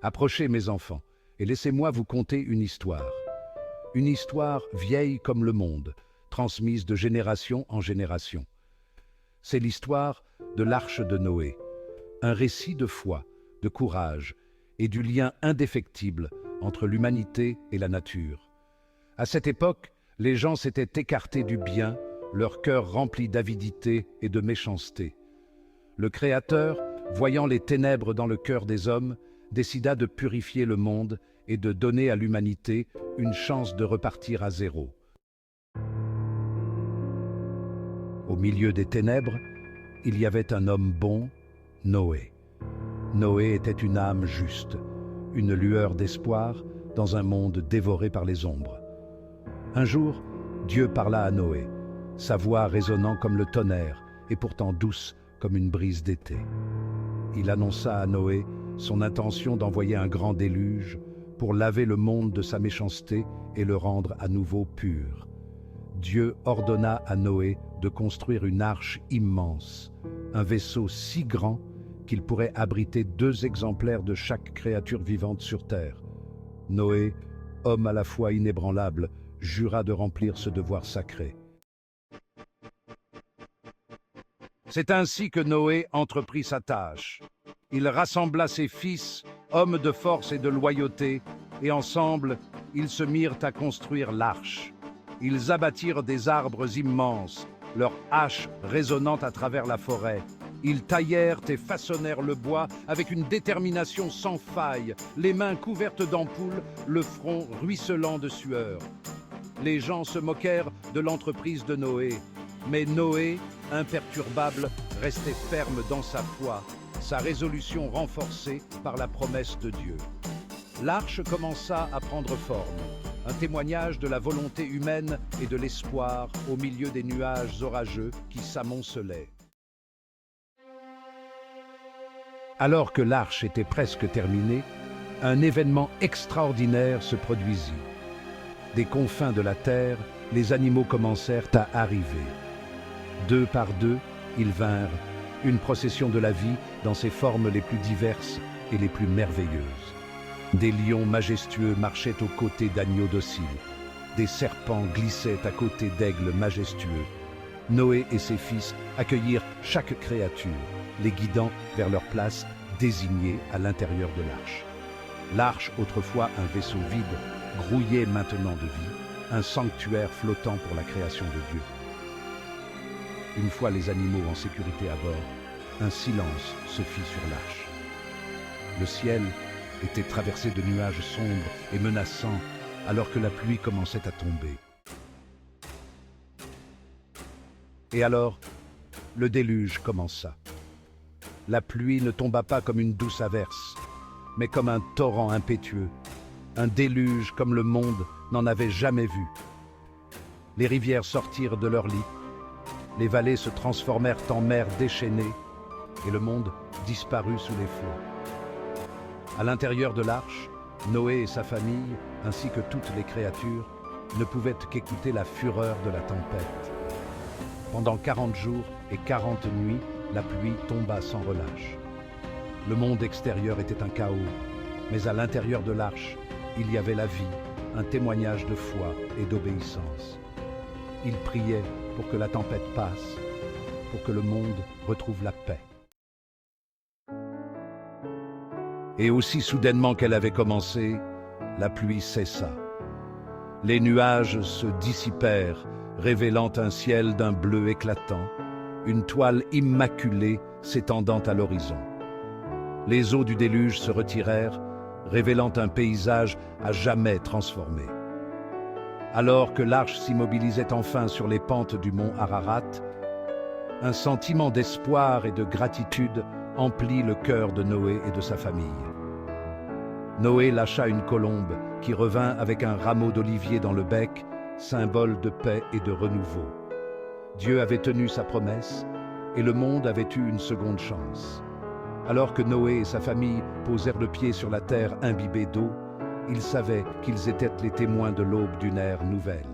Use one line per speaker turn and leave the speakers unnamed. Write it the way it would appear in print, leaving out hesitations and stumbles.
Approchez, mes enfants, et laissez-moi vous conter une histoire. Une histoire vieille comme le monde, transmise de génération en génération. C'est l'histoire de l'Arche de Noé, un récit de foi, de courage et du lien indéfectible entre l'humanité et la nature. À cette époque, les gens s'étaient écartés du bien, leur cœur rempli d'avidité et de méchanceté. Le Créateur, voyant les ténèbres dans le cœur des hommes, décida de purifier le monde et de donner à l'humanité une chance de repartir à zéro. Au milieu des ténèbres, il y avait un homme bon, Noé. Noé était une âme juste, une lueur d'espoir dans un monde dévoré par les ombres. Un jour, Dieu parla à Noé, sa voix résonnant comme le tonnerre et pourtant douce comme une brise d'été. Il annonça à Noé son intention d'envoyer un grand déluge pour laver le monde de sa méchanceté et le rendre à nouveau pur. Dieu ordonna à Noé de construire une arche immense, un vaisseau si grand qu'il pourrait abriter 2 exemplaires de chaque créature vivante sur terre. Noé, homme à la foi inébranlable, jura de remplir ce devoir sacré. C'est ainsi que Noé entreprit sa tâche. Il rassembla ses fils, hommes de force et de loyauté, et ensemble, ils se mirent à construire l'arche. Ils abattirent des arbres immenses, leurs haches résonnant à travers la forêt. Ils taillèrent et façonnèrent le bois avec une détermination sans faille, les mains couvertes d'ampoules, le front ruisselant de sueur. Les gens se moquèrent de l'entreprise de Noé, mais Noé, imperturbable, restait ferme dans sa foi, sa résolution renforcée par la promesse de Dieu. L'arche commença à prendre forme, un témoignage de la volonté humaine et de l'espoir au milieu des nuages orageux qui s'amoncelaient. Alors que l'arche était presque terminée, un événement extraordinaire se produisit. Des confins de la terre, les animaux commencèrent à arriver. 2 par 2, ils vinrent, une procession de la vie dans ses formes les plus diverses et les plus merveilleuses. Des lions majestueux marchaient aux côtés d'agneaux dociles. Des serpents glissaient à côté d'aigles majestueux. Noé et ses fils accueillirent chaque créature, les guidant vers leur place désignée à l'intérieur de l'arche. L'arche, autrefois un vaisseau vide, grouillait maintenant de vie, un sanctuaire flottant pour la création de Dieu. Une fois les animaux en sécurité à bord, un silence se fit sur l'arche. Le ciel était traversé de nuages sombres et menaçants alors que la pluie commençait à tomber. Et alors, le déluge commença. La pluie ne tomba pas comme une douce averse, mais comme un torrent impétueux, un déluge comme le monde n'en avait jamais vu. Les rivières sortirent de leur lit, les vallées se transformèrent en mers déchaînées et le monde disparut sous les flots. À l'intérieur de l'arche, Noé et sa famille, ainsi que toutes les créatures, ne pouvaient qu'écouter la fureur de la tempête. Pendant 40 jours et 40 nuits, la pluie tomba sans relâche. Le monde extérieur était un chaos, mais à l'intérieur de l'arche, il y avait la vie, un témoignage de foi et d'obéissance. Ils priaient pour que la tempête passe, pour que le monde retrouve la paix. Et aussi soudainement qu'elle avait commencé, la pluie cessa. Les nuages se dissipèrent, révélant un ciel d'un bleu éclatant, une toile immaculée s'étendant à l'horizon. Les eaux du déluge se retirèrent, révélant un paysage à jamais transformé. Alors que l'arche s'immobilisait enfin sur les pentes du mont Ararat, un sentiment d'espoir et de gratitude emplit le cœur de Noé et de sa famille. Noé lâcha une colombe qui revint avec un rameau d'olivier dans le bec, symbole de paix et de renouveau. Dieu avait tenu sa promesse et le monde avait eu une seconde chance. Alors que Noé et sa famille posèrent le pied sur la terre imbibée d'eau, ils savaient qu'ils étaient les témoins de l'aube d'une ère nouvelle.